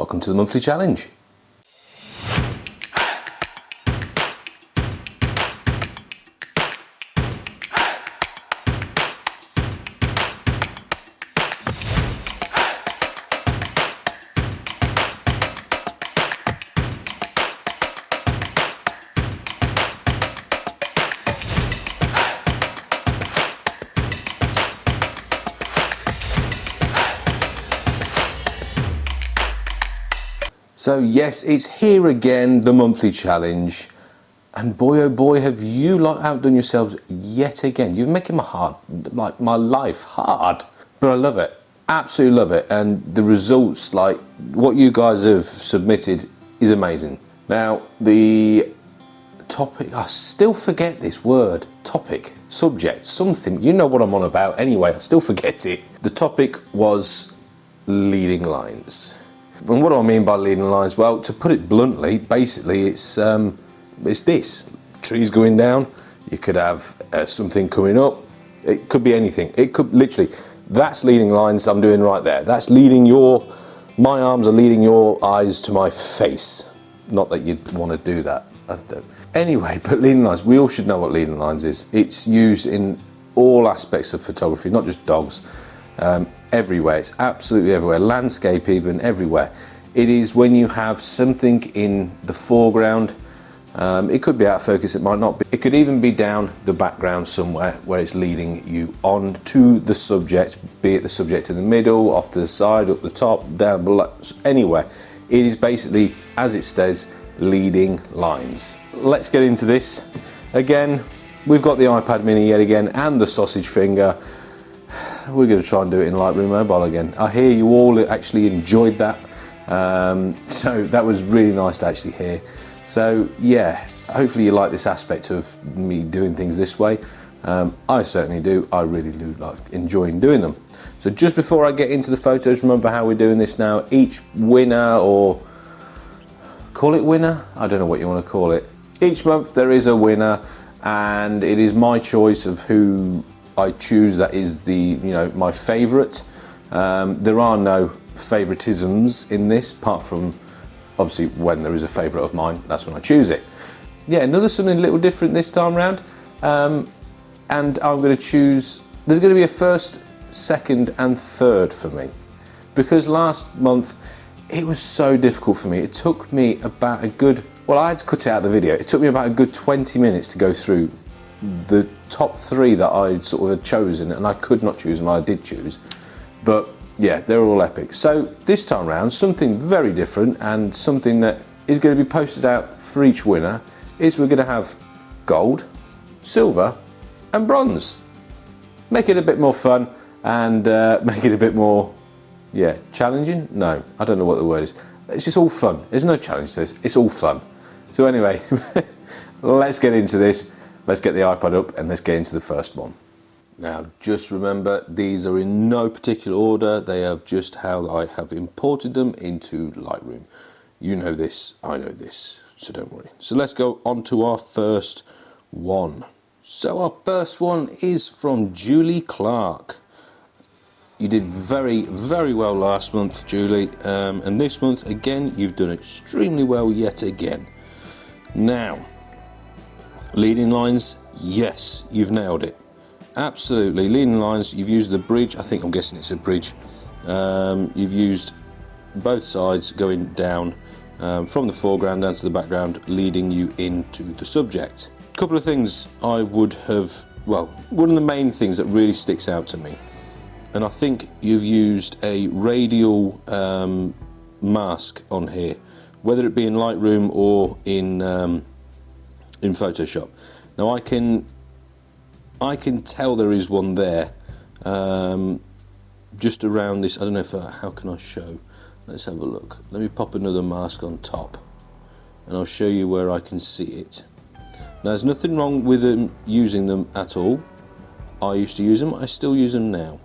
welcome to the monthly challenge. So yes, it's here again, the monthly challenge, and boy oh boy have you lot outdone yourselves yet again. You're making my life hard, but I love it, absolutely love it, and the results, like what you guys have submitted, is amazing. Now the topic, I still forget this word, topic, subject, something, you know what I'm on about anyway, I still forget it. The topic was leading lines. And what do I mean by leading lines? Well, to put it bluntly, basically it's this. Trees going down, you could have something coming up, it could be anything. It could literally, that's leading lines I'm doing right there. That's leading my arms are leading your eyes to my face. Not that you'd want to do that. I don't. Anyway, but leading lines, we all should know what leading lines is. It's used in all aspects of photography, not just dogs. Everywhere, it's absolutely everywhere, landscape even, everywhere. It is when you have something in the foreground, it could be out of focus, it might not be, it could even be down the background somewhere where it's leading you on to the subject, be it the subject in the middle, off to the side, up the top, down below, anywhere. It is basically, as it says, leading lines. Let's get into this. Again, we've got the iPad mini yet again and the sausage finger. We're going to try and do it in Lightroom Mobile again. I hear you all actually enjoyed that, so that was really nice to actually hear. So yeah, hopefully you like this aspect of me doing things this way. I certainly do. I really do like enjoying doing them. So just before I get into the photos, remember how we're doing this now. Each winner, or call it winner, I don't know what you want to call it. Each month there is a winner, and it is my choice of who I choose that is my favourite. There are no favouritisms in this, apart from obviously when there is a favourite of mine, that's when I choose it. Yeah, another something a little different this time round, and I'm going to choose, there's going to be a first, second and third for me, because last month it was so difficult for me. It took me about a good, well, I had to cut it out of the video, it took me about a good 20 minutes to go through the top 3 that I sort of had chosen, and I could not choose, and I did choose, but yeah, they're all epic. So this time round, something very different, and something that is going to be posted out for each winner, is we're going to have gold, silver and bronze. Make it a bit more fun, and make it a bit more, challenging? No, I don't know what the word is. It's just all fun. There's no challenge to this, it's all fun. So anyway, let's get into this. Let's get the iPad up and let's get into the first one. Now, just remember, these are in no particular order. They have just how I have imported them into Lightroom. You know this, I know this, so don't worry. So let's go on to our first one. So our first one is from Julie Clark. You did very, very well last month, Julie. And this month, again, you've done extremely well yet again. Now, leading lines, yes, you've nailed it. Absolutely, leading lines, you've used the bridge, I'm guessing it's a bridge. You've used both sides going down from the foreground down to the background, leading you into the subject. A couple of things I would have, well, one of the main things that really sticks out to me, and I think you've used a radial mask on here, whether it be in Lightroom or in Photoshop. Now I can tell there is one there, just around this. I don't know if how can I show? Let's have a look. Let me pop another mask on top, and I'll show you where I can see it. Now, there's nothing wrong with using them at all. I used to use them. I still use them now,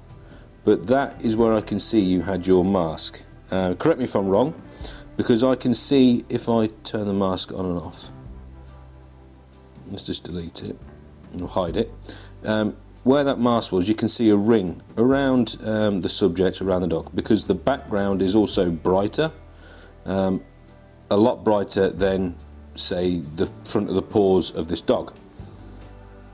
but that is where I can see you had your mask. Correct me if I'm wrong, because I can see if I turn the mask on and off. Let's just delete it and hide it. Where that mask was, you can see a ring around the subject, around the dog, because the background is also brighter. a lot brighter than, say, the front of the paws of this dog.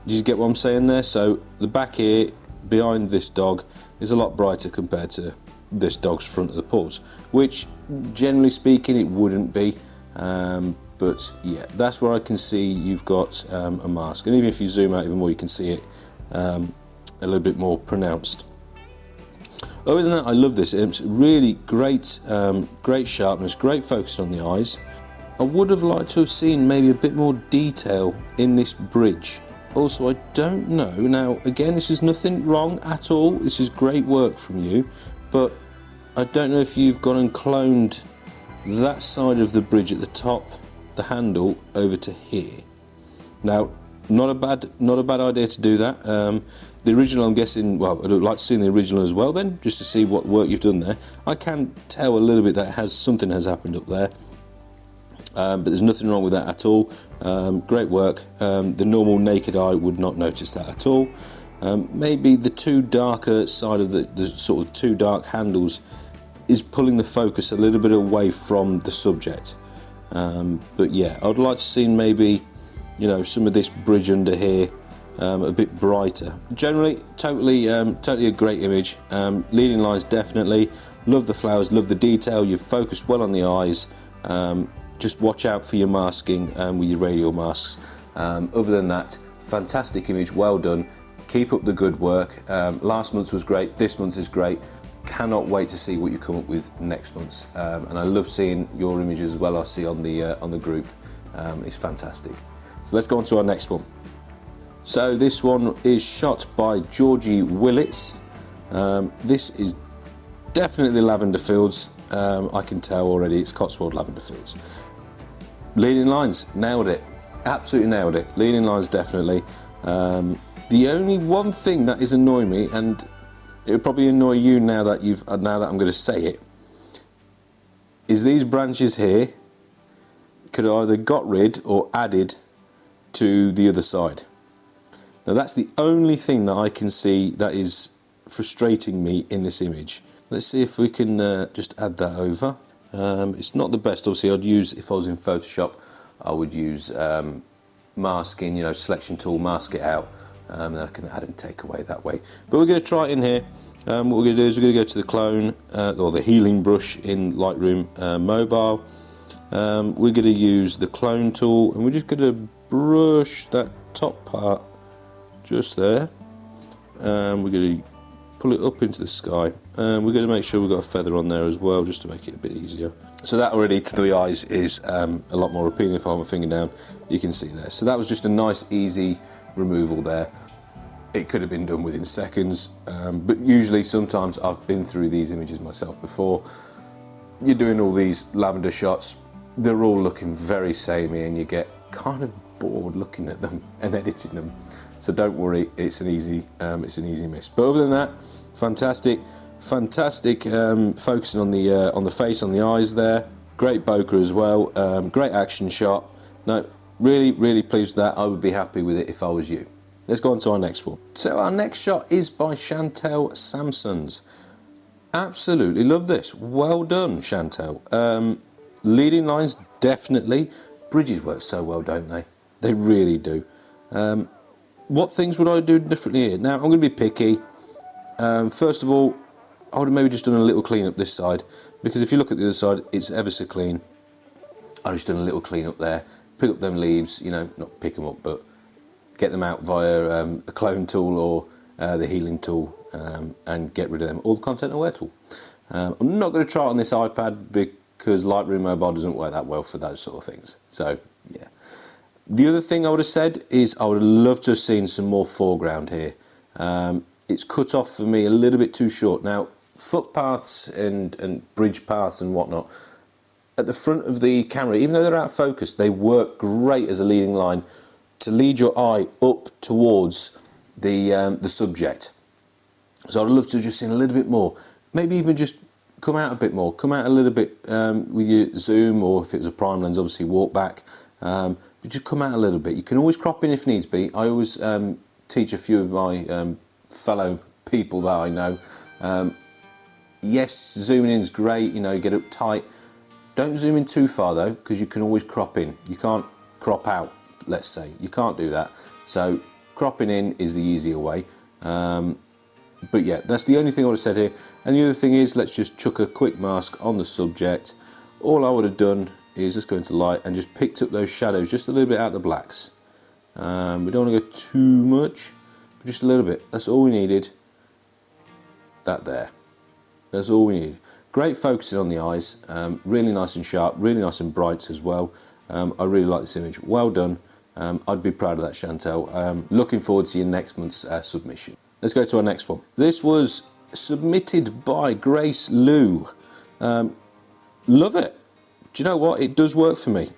Do you get what I'm saying there? So the back here behind this dog is a lot brighter compared to this dog's front of the paws, which generally speaking it wouldn't be, but yeah, that's where I can see you've got a mask, and even if you zoom out even more you can see it a little bit more pronounced. Other than that, I love this. It's really great, great sharpness, great focus on the eyes. I would have liked to have seen maybe a bit more detail in this bridge. Also, I don't know, now again this is nothing wrong at all, this is great work from you, but I don't know if you've gone and cloned that side of the bridge at the top, the handle, over to here. Now, not a bad idea to do that. The original, I'm guessing, well, I'd like to see the original as well then, just to see what work you've done there. I can tell a little bit that something has happened up there. But there's nothing wrong with that at all. Great work. The normal naked eye would not notice that at all. Maybe the too darker side of the sort of too dark handles is pulling the focus a little bit away from the subject. But yeah, I'd like to see maybe, you know, some of this bridge under here a bit brighter. Generally, totally a great image. Leading lines definitely. Love the flowers, love the detail. You've focused well on the eyes. Just watch out for your masking with your radial masks. Other than that, fantastic image, well done. Keep up the good work. Last month's was great, this month's is great. Cannot wait to see what you come up with next month's. And I love seeing your images as well. I see on the group. It's fantastic. So let's go on to our next one. So this one is shot by Georgie Willits. This is definitely lavender fields. I can tell already it's Cotswold lavender fields. Leading lines, nailed it, absolutely nailed it. Leading lines definitely. The only one thing that is annoying me, and it would probably annoy you now that I'm going to say it, is these branches here could either got rid or added to the other side. Now that's the only thing that I can see that is frustrating me in this image. Let's see if we can just add that over. It's not the best, obviously. I'd use, if I was in Photoshop, I would use masking, you know, selection tool, mask it out, and I can add and take away that way. But we're going to try it in here. What we're going to do is we're going to go to the clone or the healing brush in Lightroom Mobile. We're going to use the clone tool, and we're just going to brush that top part just there. We're going to pull it up into the sky, and we're going to make sure we've got a feather on there as well, just to make it a bit easier. So that already to the eyes is a lot more appealing. If I hold my finger down, you can see there. So that was just a nice easy removal there. It could have been done within seconds, but usually sometimes I've been through these images myself before. You're doing all these lavender shots, they're all looking very samey, and you get kind of bored looking at them and editing them. So don't worry, it's an easy miss. But other than that, fantastic focusing on the face, on the eyes there. Great bokeh as well. Great action shot. No, really pleased with that. I would be happy with it if I was you. Let's go on to our next one. So our next shot is by Chantel Samsons. Absolutely love this. Well done, Chantel. Leading lines definitely. Bridges work so well, don't they? They really do. What things would I do differently here? Now, I'm going to be picky. First of all, I would have maybe just done a little clean up this side, because if you look at the other side, it's ever so clean. I've just done a little clean up there. Pick up them leaves, you know, not pick them up, but get them out via a clone tool or the healing tool, and get rid of them. Or the content aware tool. I'm not going to try it on this iPad because Lightroom Mobile doesn't work that well for those sort of things. So, yeah. The other thing I would have said is I would have loved to have seen some more foreground here. It's cut off for me a little bit too short. Now, footpaths and bridge paths and whatnot, at the front of the camera, even though they're out of focus, they work great as a leading line to lead your eye up towards the subject. So I'd love to have just seen a little bit more. Maybe even just come out a bit more. Come out a little bit with your zoom, or if it was a prime lens, obviously walk back. But just come out a little bit. You can always crop in if needs be. I always teach a few of my fellow people that I know. Yes, zooming in is great, you know, get up tight. Don't zoom in too far though, because you can always crop in. You can't crop out, let's say. You can't do that. So cropping in is the easier way. But yeah, that's the only thing I would have said here. And the other thing is, let's just chuck a quick mask on the subject. All I would have done is just go into light and just picked up those shadows just a little bit out of the blacks. We don't want to go too much, but just a little bit. That's all we needed. That there. That's all we need. Great focusing on the eyes. Really nice and sharp, really nice and bright as well. I really like this image. Well done. I'd be proud of that, Chantel. Looking forward to your next month's submission. Let's go to our next one. This was submitted by Grace Lou. Love it. Do you know what? It does work for me.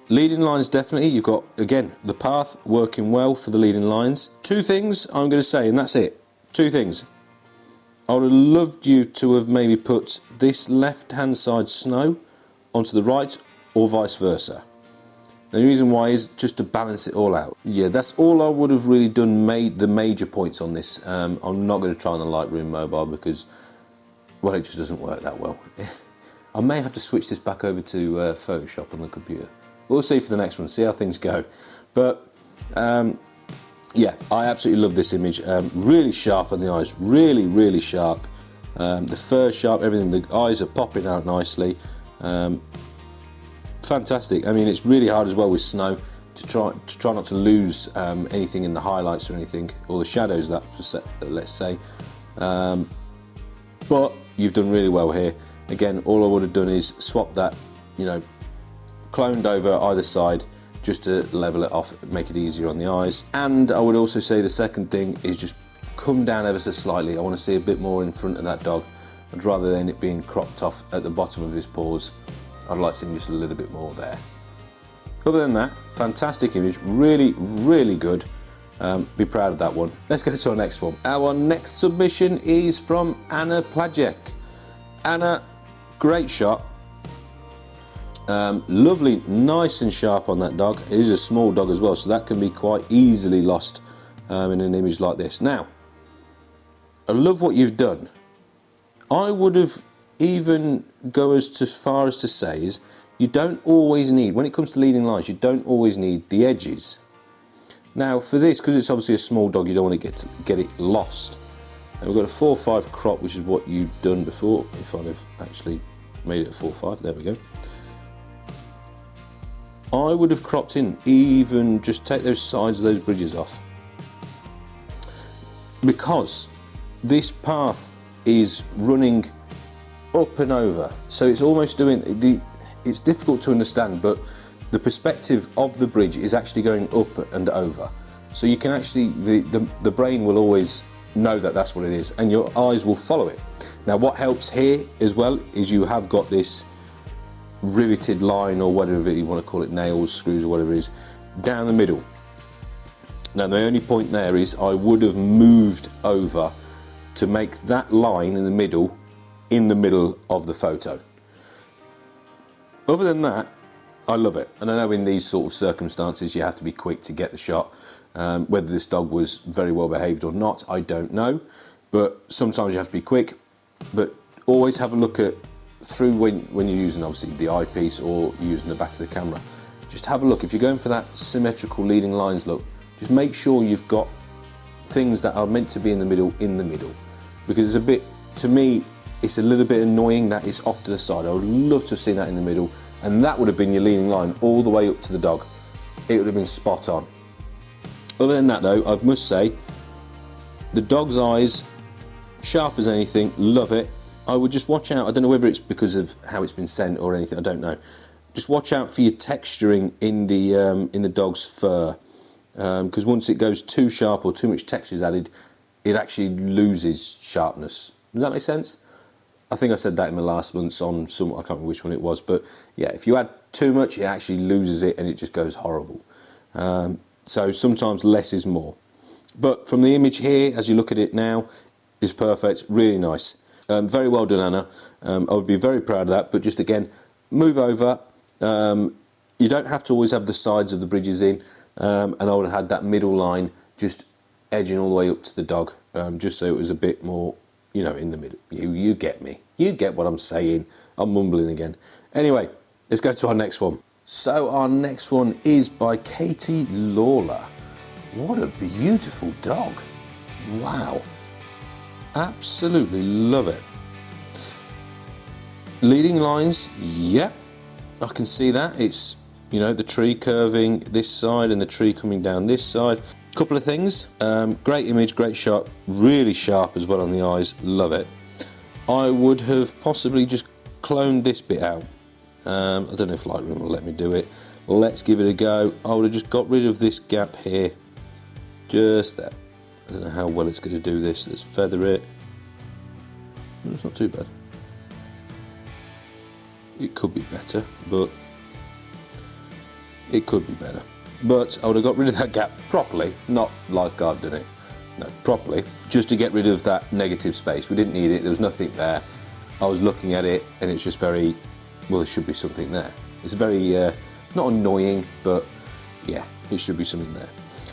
Leading lines, definitely. You've got, again, the path working well for the leading lines. Two things I'm going to say, and that's it. Two things. I would have loved you to have maybe put this left-hand side snow onto the right, or vice versa. The reason why is just to balance it all out. Yeah, that's all I would have really done, made the major points on this. I'm not going to try on the Lightroom Mobile because, well, it just doesn't work that well. I may have to switch this back over to Photoshop on the computer. We'll see for the next one, see how things go. But yeah, I absolutely love this image. Really sharp on the eyes, really, really sharp. The fur sharp, everything, the eyes are popping out nicely. Fantastic. I mean, it's really hard as well with snow to try not to lose anything in the highlights or anything, or the shadows, let's say. But you've done really well here. Again, all I would have done is swap that, you know, cloned over either side just to level it off, make it easier on the eyes. And I would also say the second thing is just come down ever so slightly. I want to see a bit more in front of that dog. And rather than it being cropped off at the bottom of his paws, I'd like to see just a little bit more there. Other than that, fantastic image, really, really good. Be proud of that one. Let's go to our next one. Our next submission is from Anna Plajek. Anna, great shot. Lovely, nice and sharp on that dog. It is a small dog as well, so that can be quite easily lost in an image like this. Now, I love what you've done. I would have even go as far as to say is you don't always need, when it comes to leading lines, you don't always need the edges. Now for this, because it's obviously a small dog, you don't want to get it lost. And we've got a 4:5 crop, which is what you've done before. If I'd have actually made it a 4:5, there we go. I would have cropped in, even just take those sides of those bridges off. Because this path is running up and over, so it's almost doing it's difficult to understand, but the perspective of the bridge is actually going up and over, so you can actually the brain will always know that that's what it is, and your eyes will follow it. Now what helps here as well is you have got this riveted line, or whatever you want to call it, nails, screws, or whatever it is, down the middle. Now the only point there is I would have moved over to make that line in the middle of the photo. Other than that, I love it. And I know in these sort of circumstances you have to be quick to get the shot. Whether this dog was very well behaved or not, I don't know. But sometimes you have to be quick. But always have a look at through when you're using obviously the eyepiece or using the back of the camera. Just have a look. If you're going for that symmetrical leading lines look, just make sure you've got things that are meant to be in the middle. Because it's a bit, to me, it's a little bit annoying that it's off to the side. I would love to have seen that in the middle, and that would have been your leading line all the way up to the dog. It would have been spot on. Other than that though, I must say, the dog's eyes, sharp as anything, love it. I would just watch out, I don't know whether it's because of how it's been sent or anything, I don't know. Just watch out for your texturing in the dog's fur, because once it goes too sharp or too much texture is added, it actually loses sharpness. Does that make sense? I think I said that in my last month's on some, I can't remember which one it was, but yeah, if you add too much, it actually loses it and it just goes horrible. So sometimes less is more. But from the image here, as you look at it now, is perfect, really nice. Very well done, Anna. I would be very proud of that, but just again, move over. You don't have to always have the sides of the bridges in, and I would have had that middle line just edging all the way up to the dog, just so it was a bit more, you know, in the middle. You get me. You get what I'm saying. I'm mumbling again. Anyway, let's go to our next one. So our next one is by Katie Lawler. What a beautiful dog. Wow. Absolutely love it. Leading lines, yep, I can see that. It's, you know, the tree curving this side and the tree coming down this side. Couple of things, great image, great shot, really sharp as well on the eyes, love it. I would have possibly just cloned this bit out. I don't know if Lightroom will let me do it. Let's give it a go. I would have just got rid of this gap here, just there. I don't know how well it's going to do this. Let's feather it. It's not too bad. It could be better, but it could be better. But I would have got rid of that gap properly, not like I've done it. No, properly, just to get rid of that negative space. We didn't need it, there was nothing there. I was looking at it and it's just very, well, there should be something there. It's very, not annoying, but yeah, it should be something there.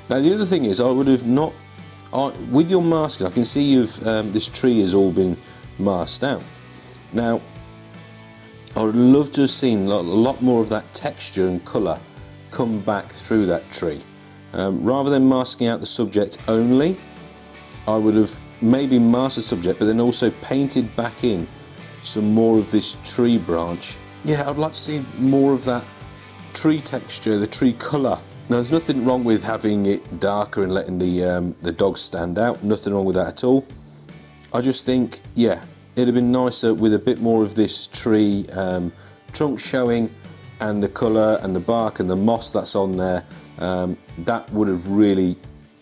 Now the other thing is, I would have not, with your masking, I can see you've, this tree has all been masked out. Now, I would love to have seen a lot more of that texture and colour come back through that tree. Rather than masking out the subject only, I would have maybe masked the subject but then also painted back in some more of this tree branch. Yeah, I'd like to see more of that tree texture, the tree colour. Now there's nothing wrong with having it darker and letting the dogs stand out, nothing wrong with that at all. I just think, yeah, it'd have been nicer with a bit more of this tree trunk showing, and the colour and the bark and the moss that's on there. That would have really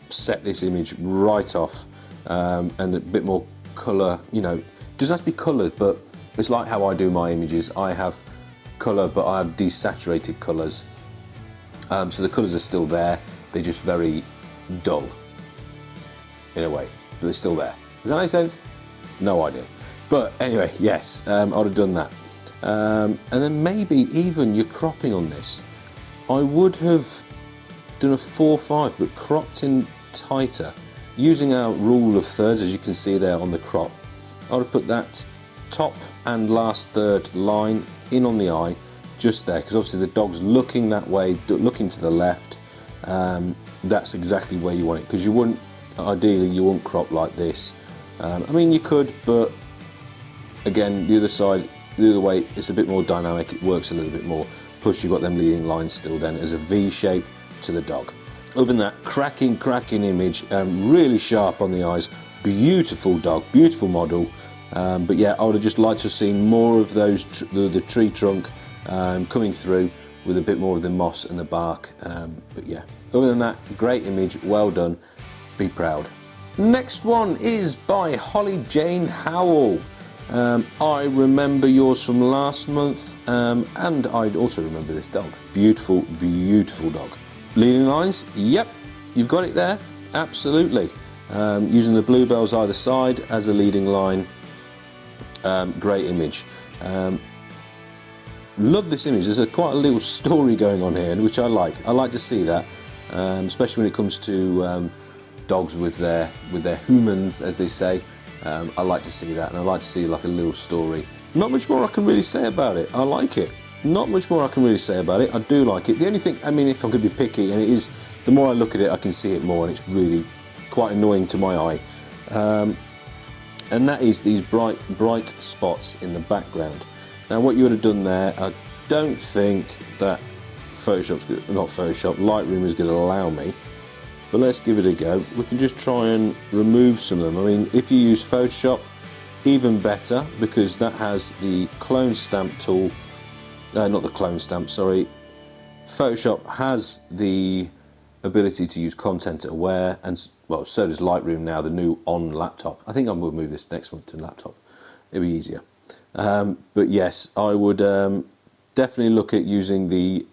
set this image right off, and a bit more colour, you know, it doesn't have to be coloured, but it's like how I do my images. I have colour, but I have desaturated colours, so the colours are still there, they're just very dull in a way, but they're still there. Does that make sense? No idea. But anyway, yes, I would have done that. And then maybe even your cropping on this, I would have done a 4/5 but cropped in tighter using our rule of thirds, as you can see there on the crop. I would have put that top and last third line in on the eye just there, because obviously the dog's looking that way, looking to the left. That's exactly where you want it, because you wouldn't, ideally you wouldn't crop like this. I mean, you could, but again, the other side, the other way, it's a bit more dynamic, it works a little bit more, plus you've got them leading lines still then as a V shape to the dog. Other than that, cracking image, really sharp on the eyes, beautiful dog, beautiful model, but yeah, I would have just liked to have seen more of those, the tree trunk coming through with a bit more of the moss and the bark, but yeah, other than that, great image, well done, be proud. Next one is by Holly Jane Howell. I remember yours from last month, and I also remember this dog. Beautiful, beautiful dog. Leading lines, yep, you've got it there, absolutely. Using the bluebells either side as a leading line, great image. Love this image. There's quite a little story going on here, which I like. I like to see that, especially when it comes to dogs with their humans, as they say. I like to see that, and I like to see like a little story. Not much more I can really say about it. I like it. Not much more I can really say about it. I do like it. The only thing, I mean, if I'm going to be picky, and it is, the more I look at it, I can see it more, and it's really quite annoying to my eye. And that is these bright spots in the background. Now, what you would have done there, I don't think that Lightroom is going to allow me. But let's give it a go. We can just try and remove some of them. I mean, if you use Photoshop, even better, because that has the clone stamp tool. Not the clone stamp, sorry. Photoshop has the ability to use content aware, and well, so does Lightroom now, the new on laptop. I think I will move this next month to laptop. It'll be easier. But yes, I would definitely look at using the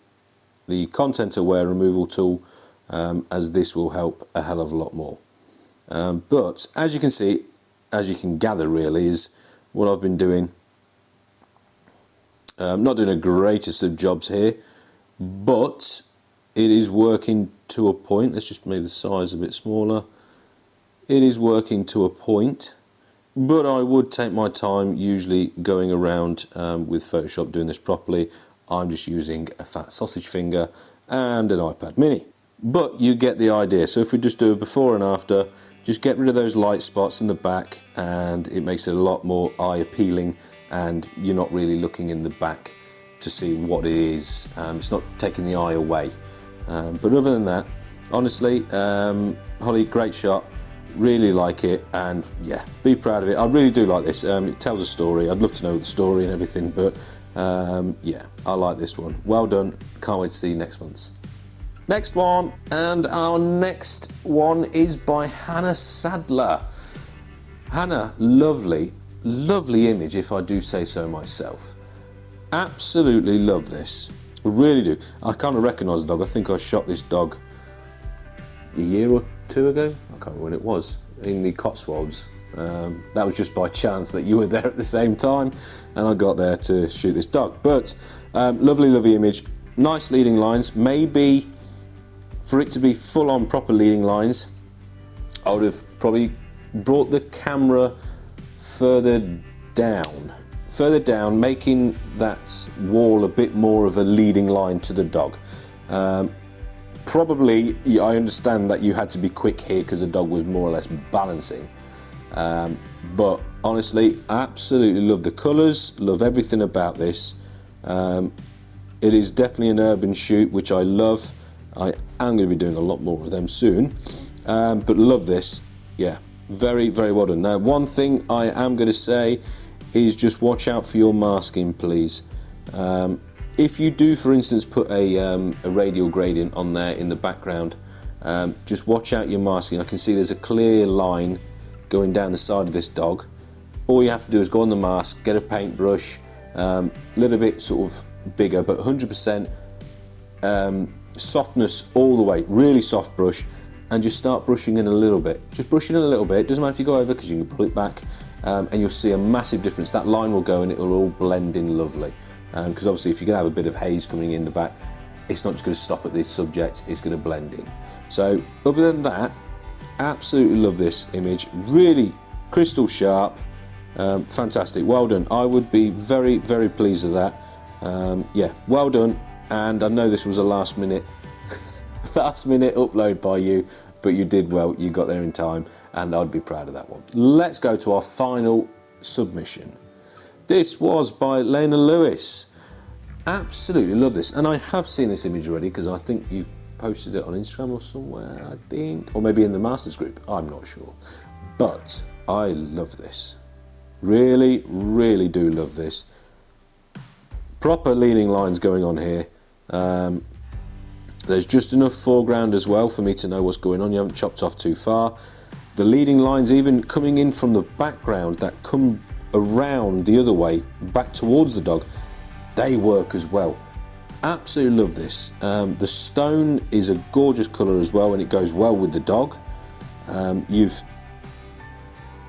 content aware removal tool, as this will help a hell of a lot more. But as you can see, as you can gather really, is what I've been doing. Not doing a greatest of jobs here, but it is working to a point. Let's just move the size a bit smaller. It is working to a point but I would take my time usually going around with Photoshop doing this properly. I'm just using a fat sausage finger and an iPad mini. But you get the idea. So if we just do a before and after, just get rid of those light spots in the back and it makes it a lot more eye appealing, and you're not really looking in the back to see what it is. It's not taking the eye away. But other than that, honestly, Holly, great shot. Really like it, and yeah, be proud of it. I really do like this. It tells a story. I'd love to know the story and everything, but yeah, I like this one. Well done. Can't wait to see next month's. Next one, and our next one is by Hannah Sadler. Hannah, lovely, lovely image, if I do say so myself. Absolutely love this. I really do. I kind of recognise the dog. I think I shot this dog a year or two ago. I can't remember when it was, in the Cotswolds. That was just by chance that you were there at the same time and I got there to shoot this dog. But lovely, lovely image. Nice leading lines. Maybe for it to be full on proper leading lines, I would have probably brought the camera further down, making that wall a bit more of a leading line to the dog. Probably, I understand that you had to be quick here because the dog was more or less balancing. But honestly, absolutely love the colours, love everything about this. It is definitely an urban shoot, which I love. I am going to be doing a lot more of them soon. But love this. Yeah, very, very well done. Now, one thing I am going to say is just watch out for your masking, please. If you do, for instance, put a radial gradient on there in the background, just watch out your masking. I can see there's a clear line going down the side of this dog. All you have to do is go on the mask, get a paintbrush, a little bit sort of bigger, but 100% softness all the way, really soft brush, and just start brushing in a little bit. Just brush in a little bit. Doesn't matter if you go over, because you can pull it back, and you'll see a massive difference. That line will go and it will all blend in lovely. Because obviously if you're going to have a bit of haze coming in the back, it's not just going to stop at the subject, it's going to blend in. So other than that, absolutely love this image. Really crystal sharp, fantastic, well done. I would be very, very pleased with that. Yeah, well done. And I know this was a last minute upload by you, but you did well, you got there in time, and I'd be proud of that one. Let's go to our final submission. This was by Lena Lewis. Absolutely love this, and I have seen this image already because I think you've posted it on Instagram or somewhere, I think, or maybe in the Masters group, I'm not sure. But I love this. Really, really do love this. Proper leading lines going on here. There's just enough foreground as well for me to know what's going on. You haven't chopped off too far. The leading lines, even coming in from the background, that come around the other way, back towards the dog, they work as well. Absolutely love this. The stone is a gorgeous colour as well, and it goes well with the dog. You've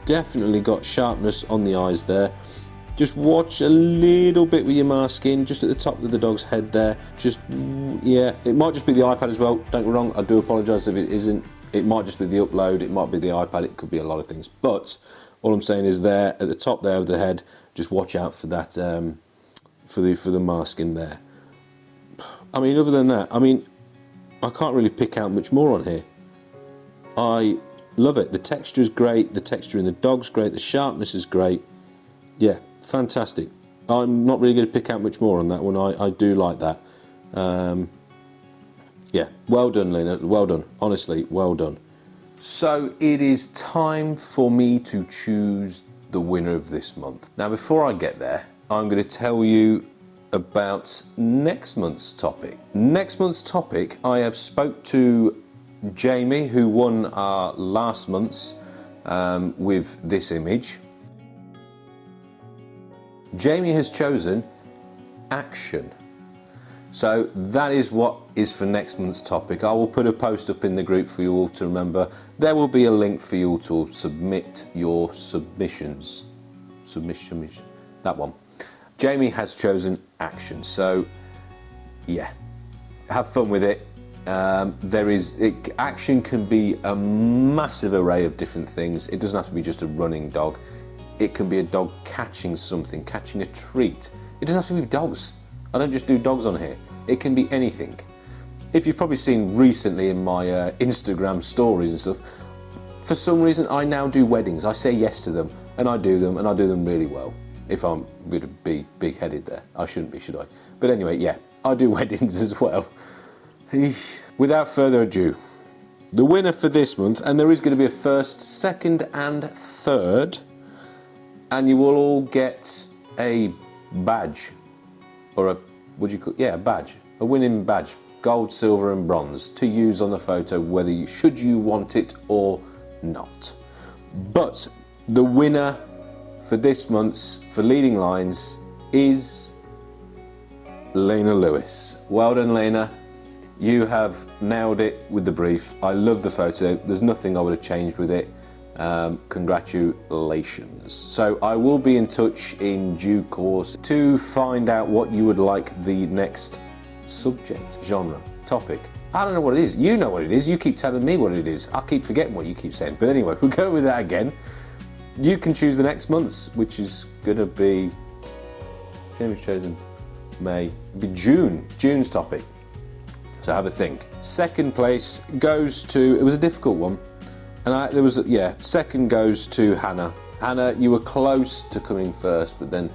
definitely got sharpness on the eyes there. Just watch a little bit with your masking, just at the top of the dog's head there. Just, yeah, it might just be the iPad as well. Don't get me wrong, I do apologise if it isn't. It might just be the upload, it might be the iPad, it could be a lot of things. But all I'm saying is there, at the top there of the head, just watch out for that, for the masking there. I mean, other than that, I mean, I can't really pick out much more on here. I love it. The texture is great, the texture in the dog's great, the sharpness is great. Yeah, fantastic. I'm not really going to pick out much more on that one. I do like that. Yeah, well done, Lena. Well done. Honestly, well done. So it is time for me to choose the winner of this month. Now, before I get there, I'm going to tell you about next month's topic. Next month's topic, I have spoke to Jamie, who won our last month's with this image. Jamie has chosen action. So that is what is for next month's topic. I will put a post up in the group for you all to remember. There will be a link for you all to submit your submissions. Submission, that one. Jamie has chosen action. So yeah, have fun with it. Action can be a massive array of different things. It doesn't have to be just a running dog. It can be a dog catching something, catching a treat. It doesn't have to be dogs. I don't just do dogs on here. It can be anything. If you've probably seen recently in my Instagram stories and stuff, for some reason I now do weddings. I say yes to them, and I do them really well. If I'm going to be big-headed there. I shouldn't be, should I? But anyway, yeah, I do weddings as well. Without further ado, the winner for this month, and there is going to be a first, second and third, and you will all get a badge, or a badge, a winning badge, gold, silver and bronze, to use on the photo, whether should you want it or not. But the winner for this month's for leading lines is Lena Lewis. Well done, Lena. You have nailed it with the brief. I love the photo. There's nothing I would have changed with it. Congratulations. So I will be in touch in due course to find out what you would like the next subject, genre, topic. I don't know what it is. You know what it is. You keep telling me what it is. I keep forgetting what you keep saying. But anyway, we'll go with that again. You can choose the next month's, which is going to be, Jamie's chosen May, it'll be June. June's topic. So have a think. Second place goes to, it was a difficult one. And second goes to Hannah. Hannah, you were close to coming first, but then,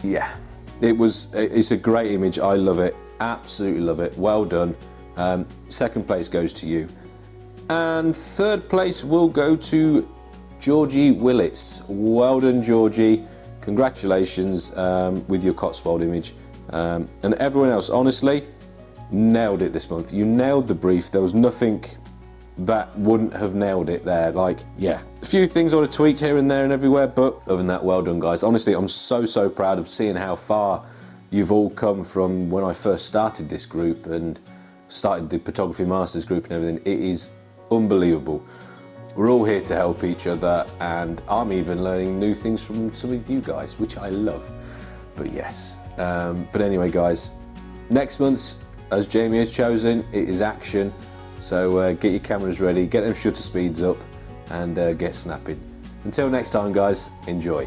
yeah, it's a great image. I love it. Absolutely love it. Well done. Second place goes to you. And third place will go to Georgie Willits. Well done, Georgie. Congratulations with your Cotswold image. And everyone else, honestly, nailed it this month. You nailed the brief. There was nothing that wouldn't have nailed it there. Like, yeah, a few things I would have tweaked here and there and everywhere, but other than that, well done, guys. Honestly, I'm so proud of seeing how far you've all come from when I first started this group and started the Petography Masters group and everything. It is unbelievable. We're all here to help each other, and I'm even learning new things from some of you guys, which I love. But yes, but anyway, guys, next month's, as Jamie has chosen, it is action. So get your cameras ready, get them shutter speeds up, and get snapping. Until next time, guys, enjoy.